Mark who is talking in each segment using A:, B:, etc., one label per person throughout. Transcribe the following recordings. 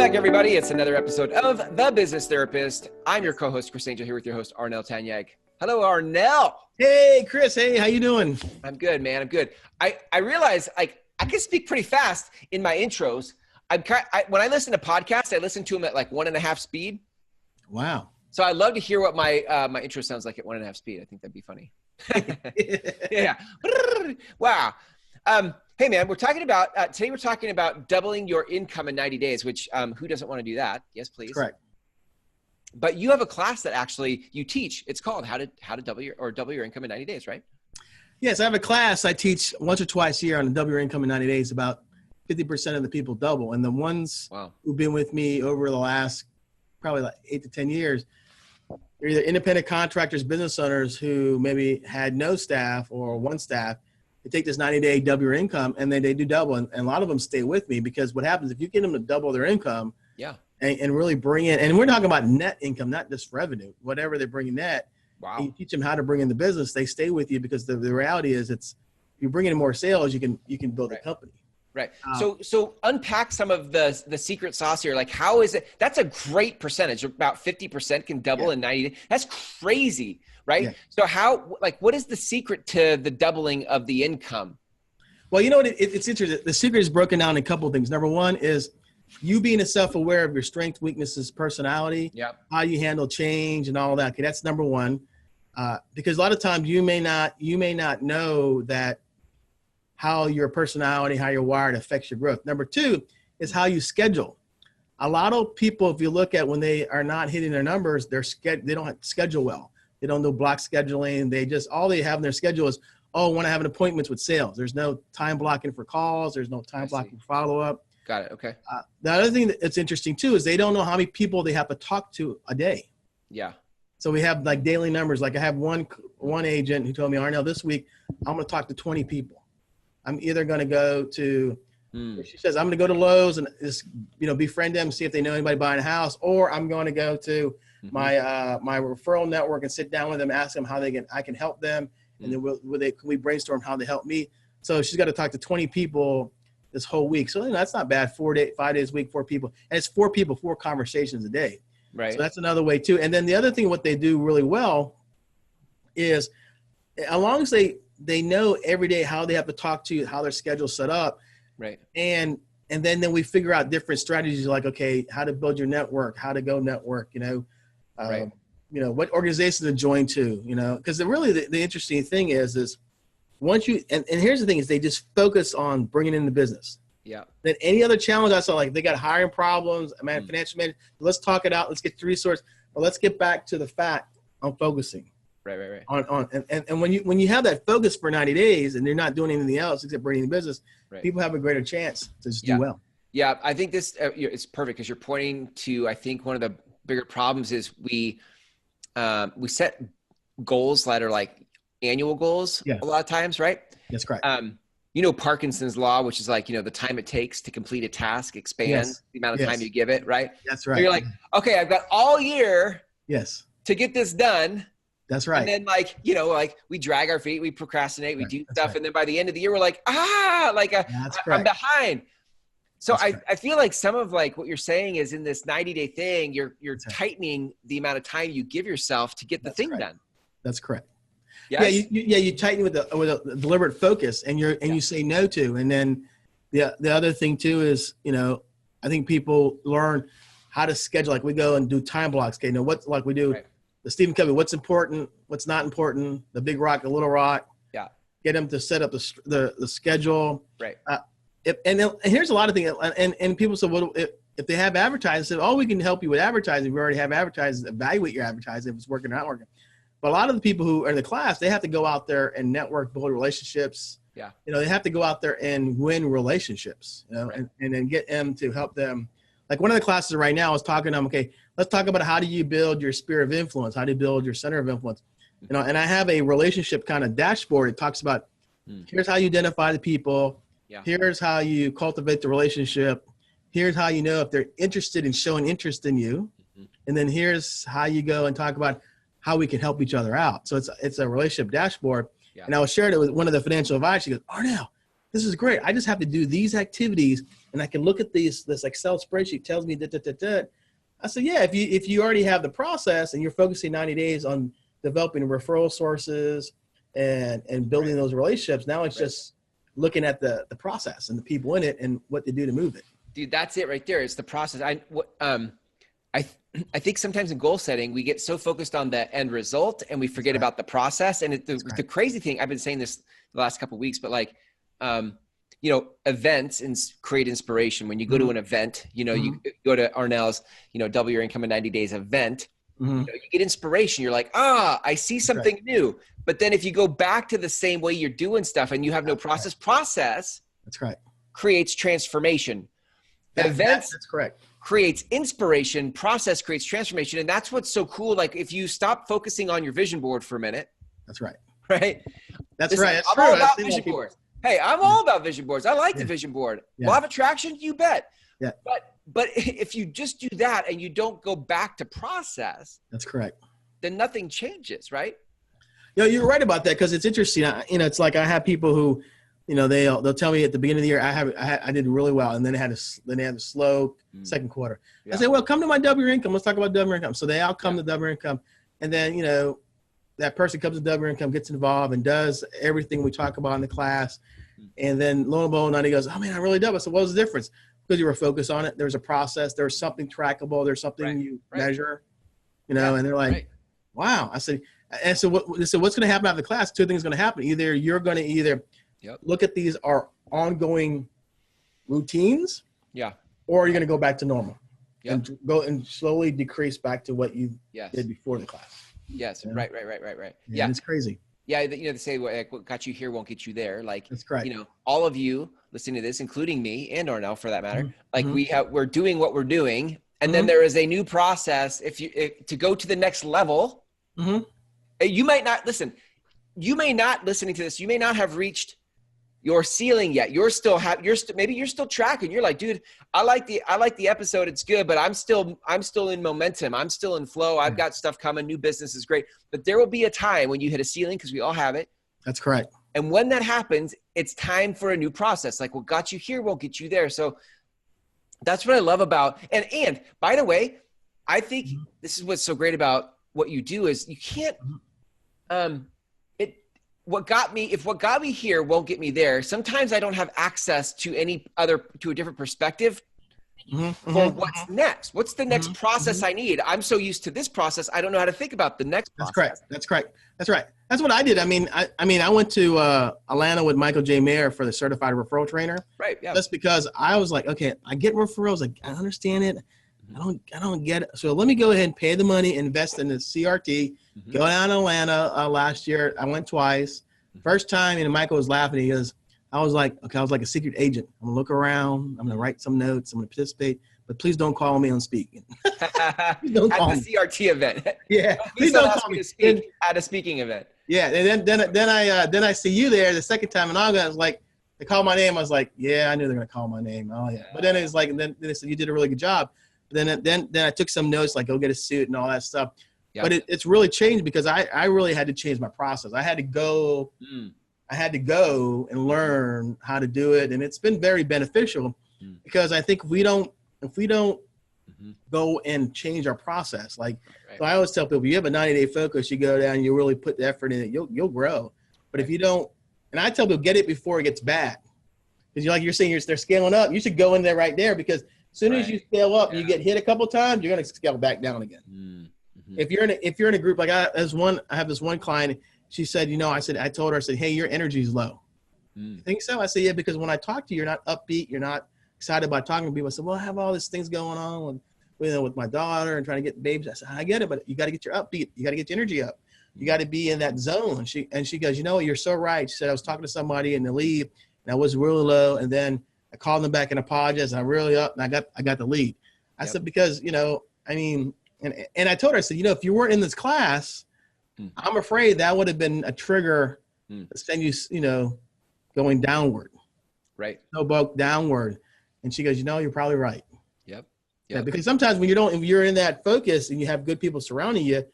A: back, everybody. It's another episode of The Business Therapist. I'm your co-host, Chris Angel, here with your host, Arnell Tanyag. Hello, Arnell.
B: Hey, Chris. Hey, how you doing?
A: I'm good, man. I'm good. I realize I can speak pretty fast in my intros. When I listen to podcasts, I listen to them at like 1.5 speed.
B: Wow.
A: So I'd love to hear what my intro sounds like at 1.5 speed. I think that'd be funny. Yeah. Wow. Hey man, today we're talking about doubling your income in 90 days, which who doesn't want to do that? Yes, please.
B: Correct.
A: But you have a class that actually you teach. It's called how to double your income in 90 days, right?
B: Yes, I have a class I teach once or twice a year on to double your income in 90 days. About 50% of the people double. And the ones who've been with me over the last probably like 8 to 10 years, they're either independent contractors, business owners who maybe had no staff or one staff. They take this 90-day double your income, and then they do double. And a lot of them stay with me because what happens if you get them to double their income and really bring in, and we're talking about net income, not just revenue, whatever they bring in net.
A: Wow.
B: And you teach them how to bring in the business, they stay with you because the reality is if you bring in more sales, you can build a company.
A: Right. So unpack some of the secret sauce here. Like, how is it? That's a great percentage. About 50% can double in 90 days. That's crazy. Right. Yeah. So what is the secret to the doubling of the income?
B: Well, you know what? It's interesting. The secret is broken down in a couple of things. Number one is you being self-aware of your strengths, weaknesses, personality, how you handle change and all that. Okay, that's number one. Because a lot of times you may not know that how your personality, how you're wired affects your growth. Number two is how you schedule. A lot of people, if you look at when they are not hitting their numbers, they don't schedule well. They don't do block scheduling. All they have in their schedule is, I want to have an appointment with sales. There's no time blocking for calls. There's no time blocking for follow-up.
A: Got it. Okay.
B: The other thing that's interesting too is they don't know how many people they have to talk to a day.
A: Yeah. So
B: we have like daily numbers. Like I have one agent who told me, Arnell, this week I'm going to talk to 20 people. I'm either going to go to, she says, I'm going to go to Lowe's and just, befriend them, see if they know anybody buying a house, or I'm going to go to my referral network and sit down with them, ask them how I can help them. And then can we brainstorm how they help me? So she's got to talk to 20 people this whole week. So that's not bad. 5 days a week, 4 people. And it's 4 people, 4 conversations a day.
A: Right.
B: So that's another way too. And then the other thing, what they do really well is as long as they know every day how they have to talk to you, how their schedule's set up.
A: Right. And
B: then we figure out different strategies like, okay, how to build your network, how to go network, what organizations to join to, because really the interesting thing is once you, and here's the thing is they just focus on bringing in the business.
A: Yeah.
B: Then any other challenge I saw, like they got hiring problems, financial management, let's talk it out. Let's get the resource, but let's get back to the fact on focusing.
A: Right.
B: And when you have that focus for 90 days and you're not doing anything else except bringing the business, people have a greater chance to just do well.
A: Yeah. I think this, it's perfect because you're pointing to, I think one of the bigger problems is we set goals that are like annual goals a lot of times, right?
B: That's correct.
A: Parkinson's law, which is like, the time it takes to complete a task expands the amount of time you give it, right?
B: That's right.
A: So you're like, okay, I've got all year to get this done.
B: That's right.
A: And then we drag our feet, we procrastinate, we do stuff. Right. And then by the end of the year, we're like, I'm behind. So I feel like some of like what you're saying is in this 90-day thing, you're tightening the amount of time you give yourself to get the thing done.
B: That's correct.
A: Yes?
B: You tighten with a deliberate focus and you say no to. And then the other thing too is, I think people learn how to schedule, like we go and do time blocks. Okay. Like we do the Stephen Covey, what's important, what's not important, the big rock, the little rock.
A: Yeah.
B: Get them to set up the schedule.
A: Right.
B: And here's a lot of things. And people say, well, if they have advertising, we can help you with advertising. We already have advertising. Evaluate your advertising if it's working or not working. But a lot of the people who are in the class, they have to go out there and network, build relationships. Yeah. They have to go out there and win relationships, and then get them to help them. Like one of the classes right now is talking to them, okay, let's talk about how do you build your sphere of influence? How do you build your center of influence? And I have a relationship kind of dashboard. It talks about here's how you identify the people. Yeah. Here's how you cultivate the relationship. Here's how you know if they're interested in showing interest in you. And then here's how you go and talk about how we can help each other out. So it's a relationship dashboard. Yeah. And I was sharing it with one of the financial advisors. She goes, Arnell, this is great. I just have to do these activities and I can look at this Excel spreadsheet tells me that. I said, yeah, if you already have the process and you're focusing 90 days on developing referral sources and building those relationships, now it's just looking at the process and the people in it and what they do to move it.
A: Dude, that's it right there. It's the process. I think sometimes in goal setting, we get so focused on the end result and we forget about the process. And the crazy thing, I've been saying this the last couple of weeks, but like, events and create inspiration. When you go to an event, you go to Arnell's, double your income in 90 days event, you get inspiration. You're like, I see something new. But then if you go back to the same way you're doing stuff and you have no process,
B: that's right,
A: creates transformation. Events
B: that's correct.
A: Creates inspiration, process creates transformation. And that's what's so cool. Like if you stop focusing on your vision board for a minute.
B: That's right.
A: Right.
B: That's right. That's
A: I'm
B: true.
A: all about vision boards. Hey, I'm all about vision boards. I like the vision board. Law of attraction, you bet.
B: Yeah.
A: But if you just do that and you don't go back to process,
B: that's correct.
A: Then nothing changes, right?
B: You're right about that because it's interesting. It's like I have people who, they'll tell me at the beginning of the year I did really well, and then they had a slow second quarter. I say, well, come to my double your income. Let's talk about double your income. So they all come to double your income, and then that person comes to double your income, gets involved, and does everything we talk about in the class, and then lo and behold, he goes, oh man, I really doubled. So what was the difference? Because you were focused on it. There's a process. There's something trackable. There's something you measure, and they're like, wow. I said, and so what's going to happen after the class? Two things are going to happen. Either you're going to look at these are ongoing routines, or you're going to go back to normal and go and slowly decrease back to what you did before the class.
A: Yes. Right. Yeah.
B: It's crazy.
A: Yeah. They say what got you here won't get you there. Like,
B: that's correct.
A: All of you listening to this, including me and Arnell for that matter, like we're doing what we're doing. And then there is a new process. If to go to the next level, you might not listening to this. You may not have reached your ceiling yet. Maybe you're still tracking. You're like, dude, I like the episode. It's good, but I'm still in momentum. I'm still in flow. I've got stuff coming. New business is great, but there will be a time when you hit a ceiling because we all have it.
B: That's correct.
A: And when that happens, it's time for a new process. Like what got you here won't get you there. So that's what I love about, and by the way, I think this is what's so great about what you do is you can't, what got me here won't get me there. Sometimes I don't have access to to a different perspective for what's next. What's the next process I need? I'm so used to this process. I don't know how to think about the next process.
B: That's correct. That's right. That's what I did. I went to Atlanta with Michael J. Mayer for the certified referral trainer.
A: Right. Yeah.
B: That's because I was like, okay, I get referrals. I understand it. I don't get it. So let me go ahead and pay the money, invest in the CRT, go down to Atlanta last year. I went twice. First time, and Michael was laughing. He goes, I was like a secret agent. I'm going to look around. I'm going to write some notes. I'm going to participate. But please don't call me on speaking.
A: Don't call me. CRT event.
B: Yeah.
A: Please don't call me to speak at a speaking event.
B: Yeah. And then I see you there the second time in August. I was like, they called my name. I was like, yeah, I knew they were going to call my name. Oh yeah. But then it was like, and then they said, you did a really good job. Then I took some notes, like go get a suit and all that stuff. Yep. But it's really changed because I really had to change my process. I had to go and learn how to do it. And it's been very beneficial because I think if we don't go and change our process, so I always tell people, you have a 90-day focus, you go down, you really put the effort in it, you'll grow. But if you don't, and I tell people, get it before it gets bad. Because you're saying they're scaling up, you should go in there right there because as soon as you scale up, you get hit a couple times, you're going to scale back down again. If you're in a group, like I have this one client, she said, I told her, I said, hey, your energy is low. You think so? I said, yeah, because when I talk to you, you're not upbeat. You're not excited about talking to people. I said, well, I have all these things going on with my daughter and trying to get babies. I said, I get it, but you got to get your upbeat. You got to get your energy up. You got to be in that zone. And she goes, you're so right. She said, I was talking to somebody in the lead and I was really low. And then I called them back and apologized. And I'm really up and I got the lead. I said, because, and I told her, I said, if you weren't in this class, I'm afraid that would have been a trigger to send you, going downward.
A: Right.
B: Snowball downward. And she goes, you're probably right.
A: Yep.
B: Yeah, because sometimes when if you're in that focus and you have good people surrounding you,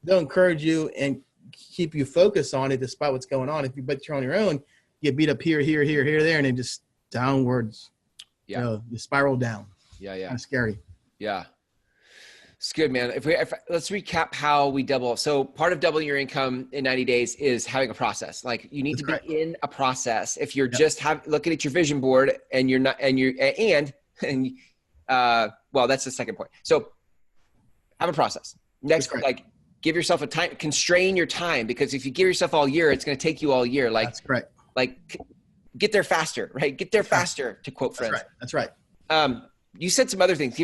B: they'll encourage you and keep you focused on it despite what's going on. But you're on your own, you get beat up here, there, and then just downwards.
A: Yeah.
B: You know, you spiral down.
A: Yeah. Yeah.
B: Kind of scary.
A: Yeah. It's good, man. Let's recap how we double. So part of doubling your income in 90 days is having a process. Like you need to be in a process. If you're just looking at your vision board and you're not, well, that's the second point. So have a process. Next, like give yourself a time, constrain your time, because if you give yourself all year, it's going to take you all year. Like,
B: that's correct.
A: Like get there faster, right? Get there faster, to quote friends.
B: That's right. You
A: said some other things.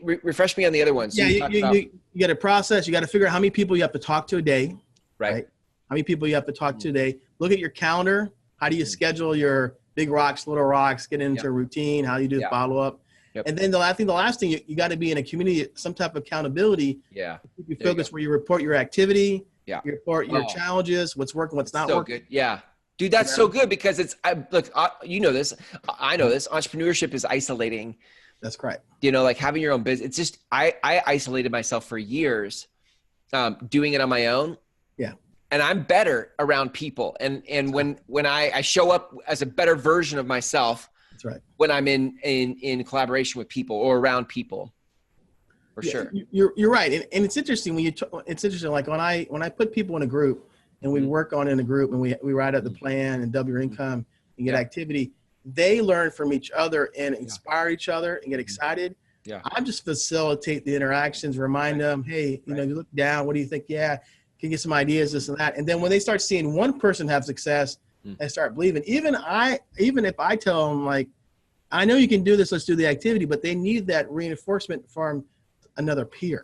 A: Refresh me on the other ones.
B: Yeah, you got a process. You got to figure out how many people you have to talk to a day. Right. How many people you have to talk to a day. Look at your calendar. How do you schedule your big rocks, little rocks, get into a routine? How do you do the follow up? And then the last thing, you got to be in a community, some type of accountability.
A: Yeah.
B: Keep you focused where you report your activity. Yeah. You report your challenges, what's working, what's not working.
A: So good. Yeah. Dude, that's so good, because look, you know this, I know this, entrepreneurship is isolating.
B: That's correct.
A: You know, like having your own business. It's just, I isolated myself for years, doing it on my own.
B: Yeah.
A: And I'm better around people. And when I show up as a better version of myself,
B: that's right,
A: when I'm in collaboration with people or around people, for sure.
B: You're right. And it's interesting it's interesting. Like when I put people in a group and we work on in a group and we write out the plan and double your income and get activity, they learn from each other and inspire each other and get excited.
A: Yeah.
B: I just facilitate the interactions, remind them, hey, you know, you look down, what do you think? Yeah, can get some ideas, this and that. And then when they start seeing one person have success, they start believing. Even if I tell them, like, I know you can do this, let's do the activity, but they need that reinforcement from another peer.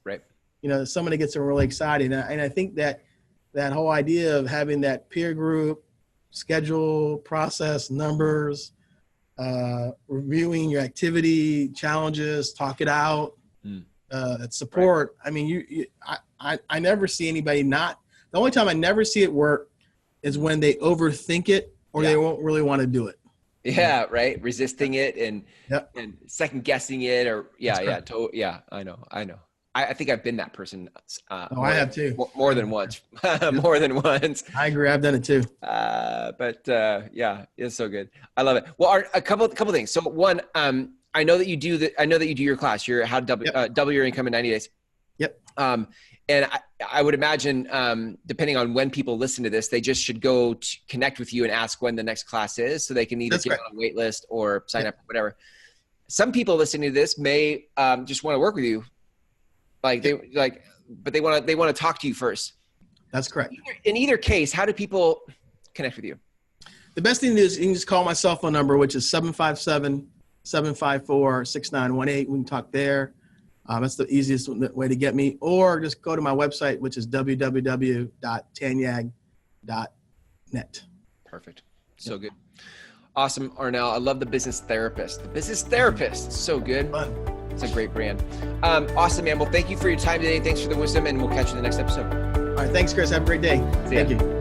A: Right.
B: You know, someone that gets them really excited. And I think that whole idea of having that peer group, schedule, process, numbers, reviewing your activity, challenges, talk it out, that support. Right. I mean, I never see anybody the only time I never see it work is when they overthink it or they won't really want to do it.
A: Yeah. Right. Resisting it and second guessing it I know. I think I've been that person.
B: I have too.
A: More than once. More than once.
B: I agree. I've done it too.
A: It's so good. I love it. Well, a couple things. So one, I know that you do your class. You're how to double your income in 90 days.
B: Yep.
A: And I would imagine, depending on when people listen to this, they just should go to connect with you and ask when the next class is, so they can either get on a wait list or sign up, whatever. Some people listening to this may just want to work with you. But they want to talk to you first.
B: That's correct.
A: In either case, how do people connect with you?
B: The best thing is you can just call my cell phone number, which is 757-754-6918. We can talk there. That's the easiest way to get me. Or just go to my website, which is www.tanyag.net.
A: Perfect. So good. Awesome, Arnell. I love the business therapist. The business therapist. So good.
B: Fun.
A: It's a great brand. Awesome, man. Well, thank you for your time today. Thanks for the wisdom, and we'll catch you in the next episode.
B: All right. Thanks, Chris. Have a great day.
A: See ya.
B: Thank you.